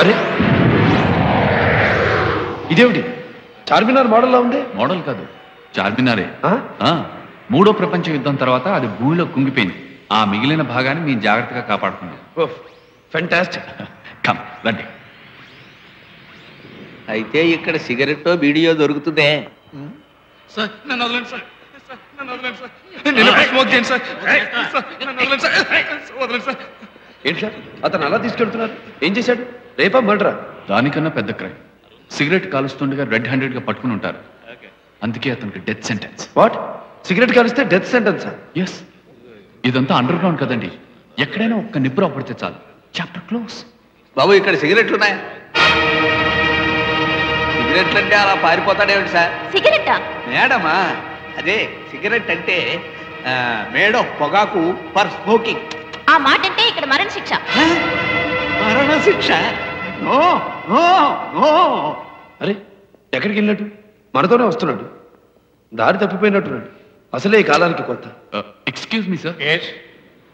అరే ఇదేమిటి చార్మినార్ మోడల్లా ఉంది? మోడల్ కాదు, చార్మినారే. మూడో ప్రపంచ యుద్ధం తర్వాత అది భూమిలో కుంగిపోయింది. ఆ మిగిలిన భాగాన్ని మేము జాగ్రత్తగా కాపాడుకున్నాం. ఫెంటాస్టిక్. కమ్ రండి. అయితే ఇక్కడ సిగరెట్ వీడియో దొరుకుతుందే. సార్ నన్ను వదలండి సార్, నన్ను వదలండి సార్, నేను స్మోక్ చేయండి సార్, నన్ను వదలండి సార్, వదలండి సార్. ఏంటి సార్ అతను అలా తీసుకెళ్తున్నారు? ఏం చేశాడు? రేపా మర్డరా? దానికన్నా పెద్ద క్రైమ్. సిగరెట్ కాలుస్తుండగా రెడ్ హ్యాండెడ్గా పట్టుకుని ఉంటారు. అందుకే అతనికి డెత్ సెంటెన్స్. వాట్? సిగరెట్ కాలిస్తే డెత్ సెంటెన్సా? ఎస్. ఇదంతా అండర్ గ్రౌండ్ కదండి, ఎక్కడైనా ఒక్క నిప్పు రాపడితే చాలు, చాప్టర్ క్లోజ్. బాబు ఇక్కడ సిగరెట్లు ఉన్నాయా? సిగరెట్లు అంటే అలా పారిపోతాడేమిటి సార్? సిగరెట్టా? మేడమా, అదే సిగరెట్ అంటే మేడ్ ఆఫ్ పొగాకు ఫర్ స్మోకింగ్. ఆ మాట అంటే ఇక్కడ మరణ శిక్ష. మరణ శిక్ష? No no no. అరే ఎక్కడికి వెళ్ళినట్టు? మనతోనే వస్తున్నాడు, దారి తప్పిపోయినట్టున్నాడు. అసలే ఈ కాలానికి కొత్త. ఎక్స్క్యూజ్ మీ సార్,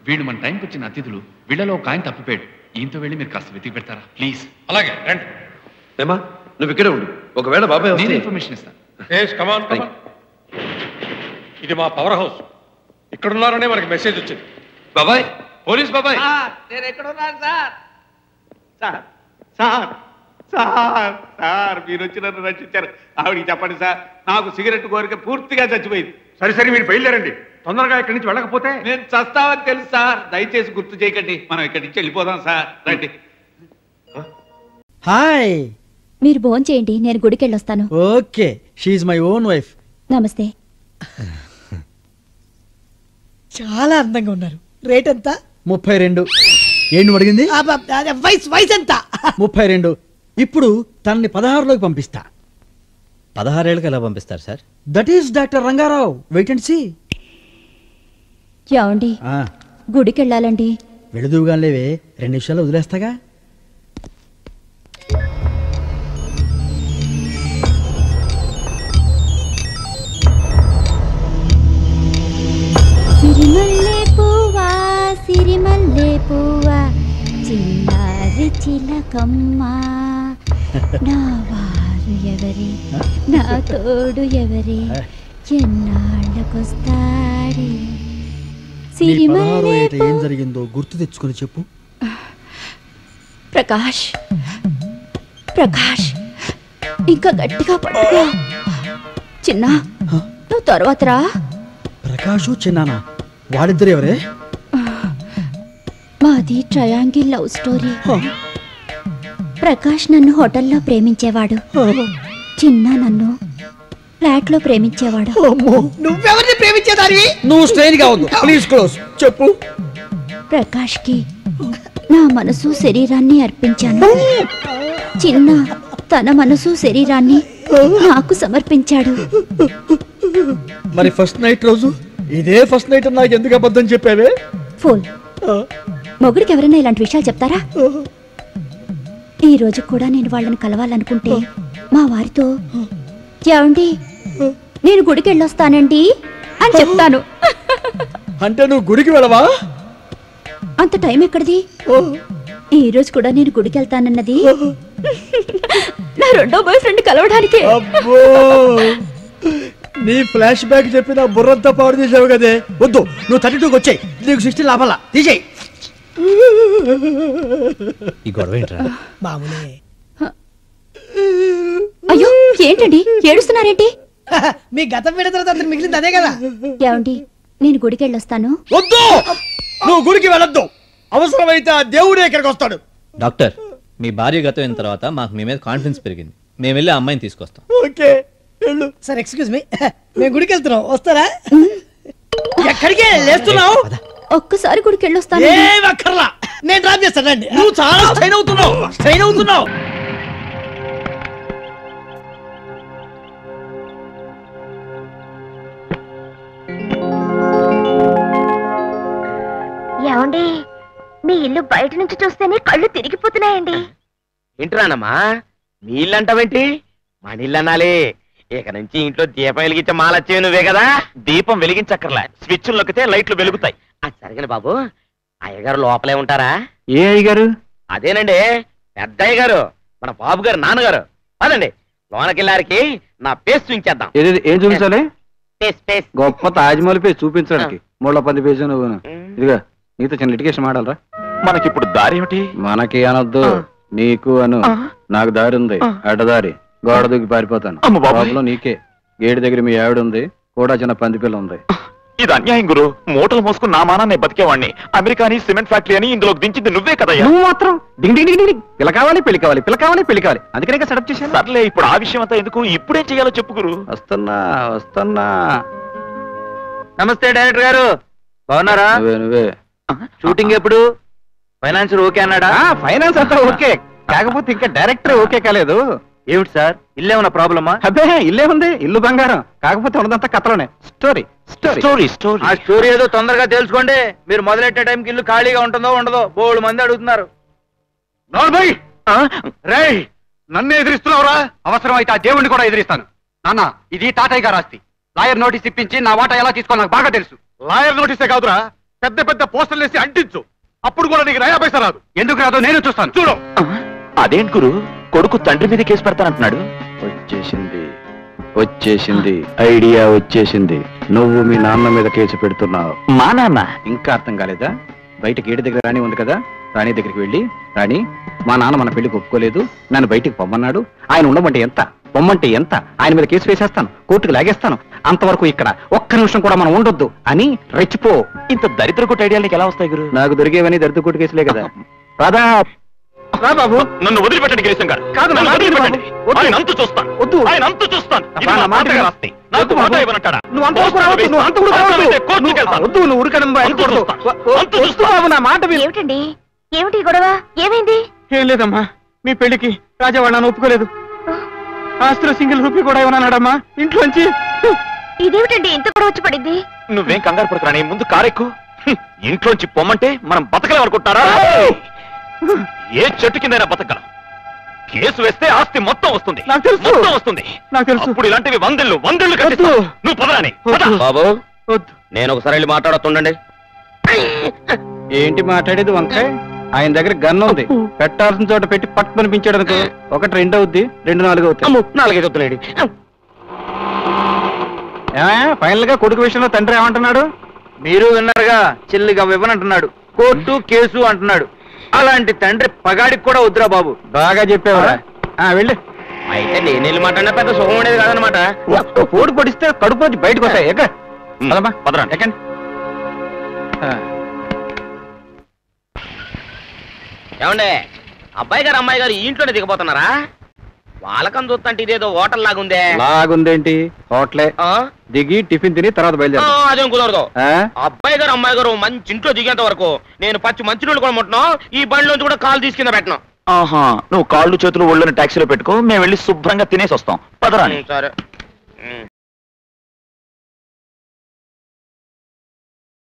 వీళ్ళు మన టైంకి వచ్చిన అతిథులు. వీళ్ళలో ఒక ఆయన తప్పిపోయాడు. ఈయంతో వెళ్ళి మీరు కాస్త వెతికి పెడతారా ప్లీజ్? అలాగే రండి. ఏమా నువ్వు ఇక్కడే ఉండు, ఒకవేళ బాబాయ్ నేను ఇన్ఫర్మేషన్ ఇస్తాను. ఇది మా పవర్ హౌస్. ఇక్కడున్నారనే మనకి మెసేజ్ వచ్చింది. బాబాయ్, పోలీస్ బాబాయ్. నేను ఎక్కడున్నాను sir? Sir sir sir sir మీరు వచ్చి నన్ను రక్షించారు. ఆవిడికి చెప్పండి సార్, నాకు సిగరెట్ కోరిక పూర్తిగా చచ్చిపోయింది. సరే సరే మీరు బయలుదేరండి, తొందరగా ఇక్కడి నుంచి వెళ్ళకపోతే నేను చస్తావని తెలుసు సార్, దయచేసి గుర్తు చేయకండి. మనం ఇక్కడి నుంచి వెళ్ళిపోదాం సార్, రండి. హాయ్. మీరు భోంచేయండి, నేను గుడికి వెళ్ళొస్తాను. Okay, she's my own wife. నమస్తే. చాలా అందంగా ఉన్నారు. రేట్ ఎంత? 32. ఏంటి అడిగింది? వయసు ఎంత? 32. ఇప్పుడు తనని 16లోకి పంపిస్తా. 16 ఏళ్ళకి ఎలా పంపిస్తారు sir? That is doctor Rangarao. Wait and see. ఏమండి, గుడికి వెళ్ళాలండి. వెళుదువుగా లేవే, 2 నిమిషాలు వదిలేస్తాగా. సిరిమల్లె పువ్వా సిరిమల్లె పువ్వా చిన్నారి చిలకమ్మ, నా వారు ఎవరి, నా తోడు ఎవరి, ఎన్నాళ్ళకొస్తాడే. సిరిమల్లె ఏం జరిగిందో గుర్తు తెచ్చుకొని చెప్పు. ప్రకాష్, ప్రకాష్ ఇంకా గట్టిగా పట్టుకో. చిన్న నువ్వు తర్వాత రా. ప్రకాషు చిన్నానా, వాడిద్దరు ఎవరే? మాది ట్రయాంగిల్ లవ్ స్టోరీ. ప్రకాష్ నన్ను హోటల్లో ప్రేమించేవాడు, చిన్న నన్ను ఫ్లాట్ లో ప్రేమించేవాడు. నువ్వెవరిని ప్రేమించేదానివి? నువ్వు స్ట్రెయిన్ కావద్దు, ప్లీజ్ క్లోజ్. చెప్పు. ప్రకాష్ కి నా మనసు శరీరాన్ని అర్పించాను. చిన్న తన మనసు శరీరాన్ని నాకు సమర్పించాడు. మరి ఫస్ట్ నైట్ రోజు ఇదే ఫస్ట్ నైట్ నాకు ఎందుకు అబద్ధం చెప్పావే? ఫోన్ మొగుడికి ఎవరైనా ఇలాంటి విషయాలు చెప్తారా? ఈ రోజు కూడా నేను వాళ్ళని కలవాలనుకుంటే మా వారితో, ఏమండి నేను గుడికి వెళ్ళొస్తానండి అని చెప్తాను. అంటే నువ్వు గుడికి వెళ్ళవా? అంత టైం ఎక్కడిది? ఈ రోజు కూడా నేను గుడికి వెళ్తానన్నది నా రెండో బాయ్ ఫ్రెండ్ కలవడానికి. నీ ఫ్లాష్ బ్యాక్ చెప్పిన బుర్రంతా పాడు చేసావు కదే. వద్దు, నువ్వు 32కి వచ్చాయి, నీకు 16 లాభాలా తీసేయి. ఈ గొడవ ఏంట్రా? మామూలే. అయ్యో ఏంటండి ఏడుస్తున్నారేంటి? మీ గతం విడ తర్వాత అతను మిగిలింది అదే కదా. ఏమండి నేను గుడికి వెళ్ళొస్తాను. వద్దు, నువ్వు గుడికి వెళ్ళొద్దు. అవసరమైతే ఆ దేవుడే ఇక్కడికి వస్తాడు. డాక్టర్, మీ భార్య గతం అయిన తర్వాత మాకు మీ మీద కాన్ఫిడెన్స్ పెరిగింది. మేము వెళ్ళి ఆ అమ్మాయిని తీసుకొస్తాం. ఓకే వెళ్ళు. సార్ ఎక్స్క్యూజ్ మీ, మేము గుడికి వెళ్తున్నాం, వస్తారా? ఎక్కడికి లేస్తున్నావు? ఒక్కసారి గుడికి వెళ్ళొస్తాను. ఏం అక్కర్లా, నేను డ్రాప్ చేస్తానండి. నువ్వు చాలా స్ట్రైన్ అవుతున్నావు, స్ట్రైన్ అవుతున్నావు. ఏమండి మీ ఇల్లు బయట నుంచి చూస్తేనే కళ్ళు తిరిగిపోతున్నాయండి. ఏంట్రానమ్మా మీ ఇల్లు అంటావేంటి? మన ఇల్లు అనాలి. ఇక నుంచి ఇంట్లో దీపం వెలిగించే మాలొచ్చేవి నువ్వే కదా. దీపం వెలిగించక్కర్లా, స్విచ్ నొక్కితే లైట్లు వెలుగుతాయి. అది సరిగని బాబు, అయ్యగారు లోపలే ఉంటారా? ఏ అయ్యగారు? అదేనండి పెద్దయ్య గారు, మన బాబు గారు నాన్నగారు. అదండి లోనకెళ్ళారికి నా పేస్ చూపించేద్దాం. ఏం చూపించాలి? పేస్. గొప్ప తాజ్మహల్ పేజ్ చూపించడానికి 310 పేజీ నువ్వు. ఇదిగా నీతో చిన్న లిటిగేషన్ మాడాలరా. మనకిప్పుడు దారి ఏమిటి? మనకి అనొద్దు, నీకు అను. నాకు దారి ఉంది, అడ్డదారి. గోడ దూకి పారిపోతాను. బాబులో నీకే. గేటు దగ్గర మీ ఆవిడ ఉంది, కూడా చిన్న పంది పిల్ల ఉంది. ఇది అన్యాయం గురు. మూటలు మోసుకుని నా మానాన్ని బతికేవాడిని. అమెరికాని సిమెంట్ ఫ్యాక్టరీ అని ఇందులో దించింది నువ్వే కదా. నువ్వు మాత్రం డింగ్ డింగ్ డింగ్ పిల్ల కావాలి, పెళ్లి కావాలి, పిల్ల కావాలి, పెళ్లి కావాలి. అందుకనే సెటప్ చేశాను. సర్లే, ఇప్పుడు ఆ విషయం అంతా ఎందుకు? ఇప్పుడేం చెయ్యాలో చెప్పు గురు. వస్తున్నా. నమస్తే డైరెక్టర్ గారు, బాగున్నారా? నువ్వే. షూటింగ్ ఎప్పుడు? ఫైనాన్షియల్ ఓకే అన్నాడా? ఫైనాన్స్ అంతా ఓకే, కాకపోతే ఇంకా డైరెక్టర్ ఓకే కాలేదు. ఏమిటి సార్, ఇల్లేమన్నా ప్రాబ్లమా? అదే ఇల్లే ఉంది, ఇల్లు బంగారం. కాకపోతే ఉన్నదంతా కథలోనే. స్టోరీ ఆ స్టోరీ ఏదో తొందరగా తెలుసుకోండి. మీరు మొదలెట్టే టైంకి ఇల్లు ఖాళీగా ఉంటుందో ఉండదో 3 మంది అడుగుతున్నారు. నన్ను ఎదిరిస్తున్నావురా? అవసరం అయితే ఆ దేవుణ్ణి కూడా ఎదిరిస్తాను. నాన్న, ఇది తాతయ్య గారు ఆస్తి. లాయర్ నోటీస్ ఇప్పించి నా వాటా ఎలా తీసుకో నాకు బాగా తెలుసు. లాయర్ నోటీసే కాదురా, పెద్ద పెద్ద పోస్టర్లు వేసి అంటించు. అప్పుడు కూడా నీకు నయా పైసా రాదు. ఎందుకు రాదో నేను చూస్తాను. చూడు. అదేంటి గురు, కొడుకు తండ్రి మీద కేసు పెడతానంటున్నాడు. వచ్చేసింది ఐడియా వచ్చేసింది. నువ్వు మీ నాన్న మీద కేసు పెడుతున్నావు. మా నాన్న? ఇంకా అర్థం కాలేదా? బయట గేటు దగ్గర రాణి ఉంది కదా, రాణి దగ్గరికి వెళ్ళి, రాణి మా నాన్న మన పెళ్లికి ఒప్పుకోలేదు, నన్ను బయటికి పొమ్మన్నాడు. ఆయన ఉండమంటే ఎంత, పొమ్మంటే ఎంత, ఆయన మీద కేసు వేసేస్తాను, కోర్టుకు లాగేస్తాను. అంతవరకు ఇక్కడ ఒక్క నిమిషం కూడా మనం ఉండొద్దు అని రెచ్చిపో. ఇంత దరిద్ర కొట్టు ఐడియాలు నీకు ఎలా వస్తాయి గురు? నాకు దొరికేవని దరిద్ర కొట్టు కేసులే కదా. రాదా రా బాబు, నన్ను వదిలిపెట్టండి గిరీశం గారు. కాదు, నన్ను వదిలిపెట్టండి. ఆయన అంతు చూస్తాను. వద్దు, ఆయన అంతు చూస్తాను. ఇది నా నా మాట మాట ఆస్తి. నాకు మాట ఇవ్వనంటాడా? నువ్వు అంతవరకు రావద్దు, నువ్వు అంతవరకు రావద్దు. కోర్టుకి వెళ్తాను. వద్దు, నువ్వు ఉరకడం వద్దు బాబు, నా మాట విను. ఏమిటండి, ఏమిటి గొడవ, ఏమైంది? ఏం లేదమ్మా, మీ పెళ్లికి రాజావాడు నన్ను ఒప్పుకోలేదు. ఆస్తిలో సింగిల్ రూపీ కూడా ఇవ్వనన్నాడమ్మా ఇంట్లోంచి. ఇదేమిటండి ఇంత గొడవ వచ్చి పడింది? నువ్వేం కంగారు పడకరాని, ముందు కారెక్కు. ఇంట్లోంచి పొమ్మంటే మనం బతకలేమనుకుంటారా? ఏ చెట్టు కిందైనా బతకగలం. కేసు వేస్తే ఆస్తి మొత్తం వస్తుంది. నాకు తెలుసు. మొత్తం వస్తుంది. నాకు తెలుసు. అప్పుడు ఇలాంటివి వందలు కట్టిస్తా. నువ్వు పదరాని. బాబు, నేను ఒకసారి వెళ్ళి మాట్లాడుతుండండి. ఏంటి మాట్లాడేది వంకాయ? ఆయన దగ్గర గన్ ఉంది, పెట్టాల్సిన చోట పెట్టి పట్టు పనిపించాడు అనుకో, 1 2 అవుద్ది, 2 4 అవుతాయి. 4 అవుతున్నాడు. ఫైనల్ గా కొడుకు విషయంలో తండ్రి ఏమంటున్నాడు? మీరు విన్నారుగా, చెల్లిగా ఇవ్వనంటున్నాడు, కోర్టు కేసు అంటున్నాడు. అలాంటి తండ్రి పగాడికి కూడా వద్దురా బాబు. బాగా చెప్పేవారా? వెళ్ళు. అయితే నేను వెళ్ళి మాట్లాడినా పెద్ద సుఖం ఉండేది కాదనమాట. పోటు పొడిస్తే కడుపు నుంచి బయటకు వస్తాయి. పదరా ఎక్కండి. ఏమండే, అబ్బాయి గారు అమ్మాయి గారు ఈ ఇంట్లోనే దిగబోతున్నారా? వాళ్ళకం చూస్తుంటే ఇదేదో హోటల్ లాగుందే. లాగుందేంటి? హోటలే. దిగి టిఫిన్ తిని తర్వాత బయలుదేరా. అదేం కుదరదు. అబ్బాయి గారు అమ్మాయి గారు మంచి ఇంట్లో దిగేంత వరకు నేను పచ్చి మంచినీళ్ళు కూడా ముట్టను, ఈ బండిలోంచి కూడా కాలు తీసుకుని పెట్టను. నువ్వు కాళ్ళు చేతులు ఒళ్ళని టాక్సీలో పెట్టుకో, మేము వెళ్ళి శుభ్రంగా తినేసి వస్తాం. పదరా. సరే.